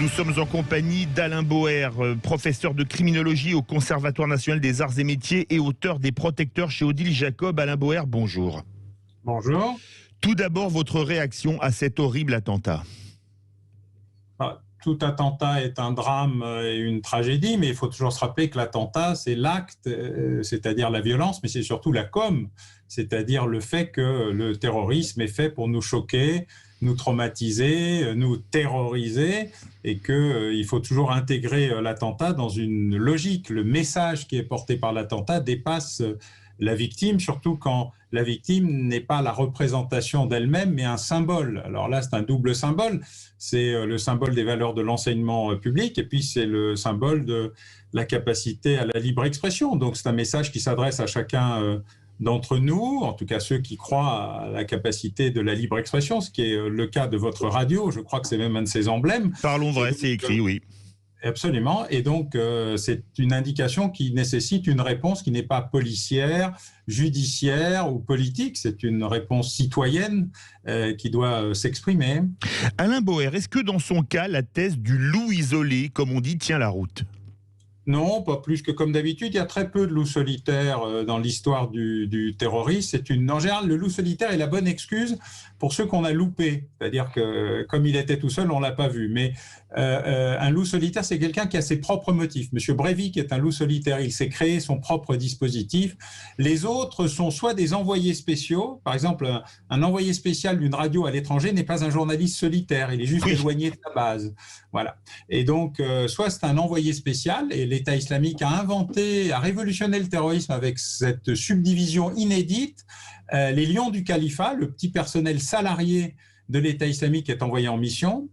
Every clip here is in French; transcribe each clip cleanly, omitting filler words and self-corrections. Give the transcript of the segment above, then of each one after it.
Nous sommes en compagnie d'Alain Boer, professeur de criminologie au Conservatoire national des arts et métiers et auteur des Protecteurs chez Odile Jacob. Alain Boer, bonjour. Bonjour. Tout d'abord, votre réaction à cet horrible attentat. Tout attentat est un drame et une tragédie, mais il faut toujours se rappeler que l'attentat, c'est l'acte, c'est-à-dire la violence, mais c'est surtout la com', c'est-à-dire le fait que le terrorisme est fait pour nous choquer, nous traumatiser, nous terroriser, et qu'il faut toujours intégrer l'attentat dans une logique. Le message qui est porté par l'attentat dépasse la victime, surtout quand la victime n'est pas la représentation d'elle-même, mais un symbole. Alors là, c'est un double symbole. C'est le symbole des valeurs de l'enseignement public, et puis c'est le symbole de la capacité à la libre expression. Donc c'est un message qui s'adresse à chacun d'entre nous, en tout cas ceux qui croient à la capacité de la libre expression, ce qui est le cas de votre radio. Je crois que c'est même un de ses emblèmes. Parlons vrai, c'est écrit, oui. Absolument. Et donc, c'est une indication qui nécessite une réponse qui n'est pas policière, judiciaire ou politique. C'est une réponse citoyenne qui doit s'exprimer. Alain Boer, est-ce que dans son cas, la thèse du loup isolé, comme on dit, tient la route ? Non, pas plus que comme d'habitude. Il y a très peu de loups solitaires dans l'histoire du terrorisme. En général, le loup solitaire est la bonne excuse pour ceux qu'on a loupés. C'est-à-dire que comme il était tout seul, on ne l'a pas vu. Mais un loup solitaire, c'est quelqu'un qui a ses propres motifs. Monsieur Breivik est un loup solitaire. Il s'est créé son propre dispositif. Les autres sont soit des envoyés spéciaux. Par exemple, un envoyé spécial d'une radio à l'étranger n'est pas un journaliste solitaire. Il est juste éloigné de la base. Voilà. Et donc, soit c'est un envoyé spécial, et l'État islamique a révolutionné le terrorisme avec cette subdivision inédite. Les lions du califat, le petit personnel salarié de l'État islamique est envoyé en mission.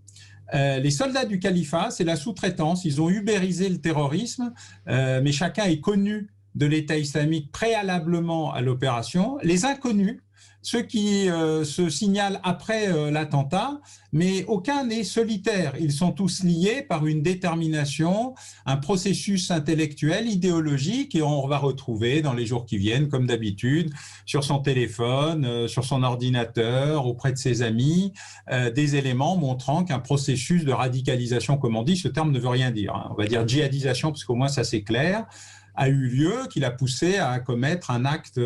Les soldats du califat, c'est la sous-traitance. Ils ont ubérisé le terrorisme, mais chacun est connu de l'État islamique préalablement à l'opération. Les inconnus, ceux qui se signalent après l'attentat, mais aucun n'est solitaire. Ils sont tous liés par une détermination, un processus intellectuel, idéologique, et on va retrouver dans les jours qui viennent, comme d'habitude, sur son téléphone, sur son ordinateur, auprès de ses amis, des éléments montrant qu'un processus de radicalisation, comme on dit, ce terme ne veut rien dire, hein. On va dire djihadisation, parce qu'au moins ça c'est clair, a eu lieu, qui l'a poussé à commettre un acte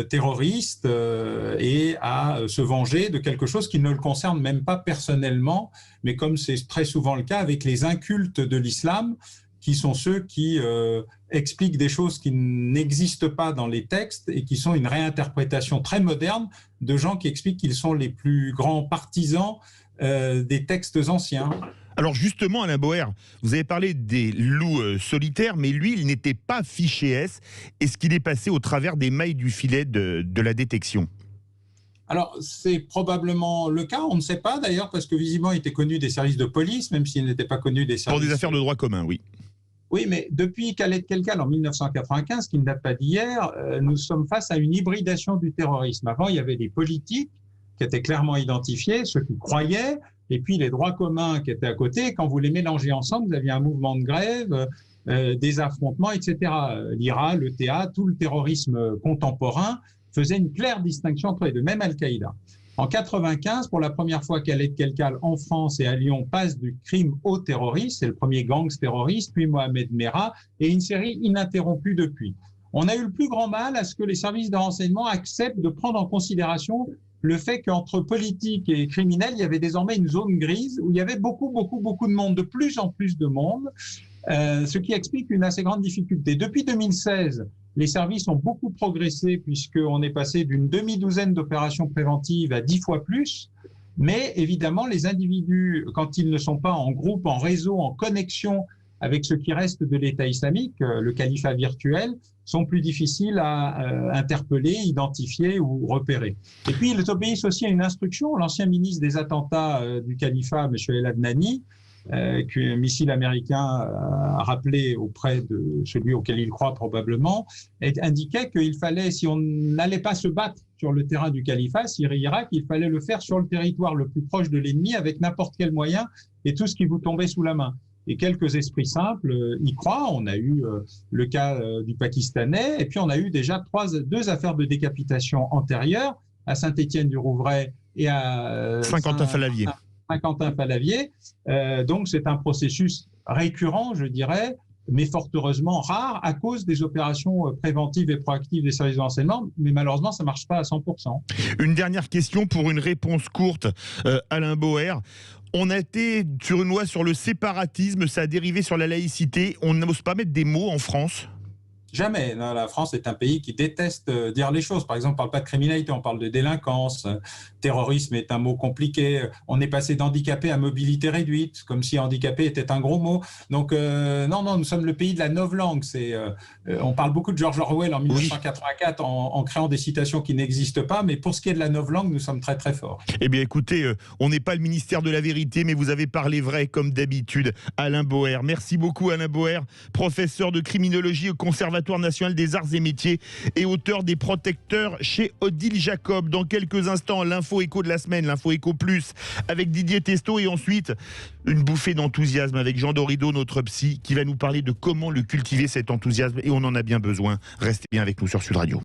terroriste et à se venger de quelque chose qui ne le concerne même pas personnellement, mais comme c'est très souvent le cas avec les incultes de l'islam, qui sont ceux qui expliquent des choses qui n'existent pas dans les textes et qui sont une réinterprétation très moderne de gens qui expliquent qu'ils sont les plus grands partisans des textes anciens. Alors justement, Alain Boer, vous avez parlé des loups solitaires, mais lui, il n'était pas fiché S. Est-ce qu'il est passé au travers des mailles du filet de la détection ? Alors, c'est probablement le cas, on ne sait pas d'ailleurs, parce que visiblement, il était connu des services de police, même s'il n'était pas connu des services... Pour des affaires de droit commun, oui. Oui, mais depuis Khaled Kelkal en 1995, qui ne date pas d'hier, nous sommes face à une hybridation du terrorisme. Avant, il y avait des politiques qui étaient clairement identifiés, ceux qui croyaient, et puis les droits communs qui étaient à côté. Quand vous les mélangez ensemble, vous aviez un mouvement de grève, des affrontements, etc. L'IRA, le TA, tout le terrorisme contemporain faisait une claire distinction entre les deux, même Al-Qaïda. En 1995, pour la première fois, Khaled Kelkal en France et à Lyon passe du crime au terrorisme, c'est le premier gang terroriste, puis Mohamed Merah, et une série ininterrompue depuis. On a eu le plus grand mal à ce que les services de renseignement acceptent de prendre en considération le fait qu'entre politique et criminels, il y avait désormais une zone grise où il y avait beaucoup de monde, de plus en plus de monde, ce qui explique une assez grande difficulté. Depuis 2016, les services ont beaucoup progressé puisqu'on est passé d'une demi-douzaine d'opérations préventives à 10 fois plus. Mais évidemment, les individus, quand ils ne sont pas en groupe, en réseau, en connexion avec ce qui reste de l'État islamique, le califat virtuel, sont plus difficiles à interpeller, identifier ou repérer. Et puis, ils obéissent aussi à une instruction. L'ancien ministre des attentats du califat, M. El Adnani, qu'un missile américain a rappelé auprès de celui auquel il croit probablement, indiquait qu'il fallait, si on n'allait pas se battre sur le terrain du califat, Syrie-Irak, il fallait le faire sur le territoire le plus proche de l'ennemi avec n'importe quel moyen et tout ce qui vous tombait sous la main. Et quelques esprits simples y croient. On a eu le cas du Pakistanais, et puis on a eu déjà deux affaires de décapitation antérieures, à Saint-Étienne-du-Rouvray et à Saint-Quentin-Fallavier. Saint-Quentin-Fallavier. Donc c'est un processus récurrent, je dirais, mais fort heureusement rare à cause des opérations préventives et proactives des services de renseignement, mais malheureusement ça ne marche pas à 100%. Une dernière question pour une réponse courte, Alain Boer. On a été sur une loi sur le séparatisme, ça a dérivé sur la laïcité, on n'ose pas mettre des mots en France ? Jamais. Non, la France est un pays qui déteste dire les choses. Par exemple, on ne parle pas de criminalité, on parle de délinquance. Terrorisme est un mot compliqué. On est passé d'handicapé à mobilité réduite, comme si handicapé était un gros mot. Donc, non, nous sommes le pays de la novlangue. On parle beaucoup de George Orwell en 1984 en créant des citations qui n'existent pas, mais pour ce qui est de la novlangue, nous sommes très très forts. Eh bien écoutez, on n'est pas le ministère de la vérité, mais vous avez parlé vrai comme d'habitude, Alain Boer. Merci beaucoup Alain Boer, professeur de criminologie au Conservatoire national des arts et métiers et auteur des Protecteurs chez Odile Jacob. Dans quelques instants, l'info écho de la semaine, l'info écho plus avec Didier Testo et ensuite une bouffée d'enthousiasme avec Jean Dorido, notre psy, qui va nous parler de comment le cultiver cet enthousiasme et on en a bien besoin. Restez bien avec nous sur Sud Radio.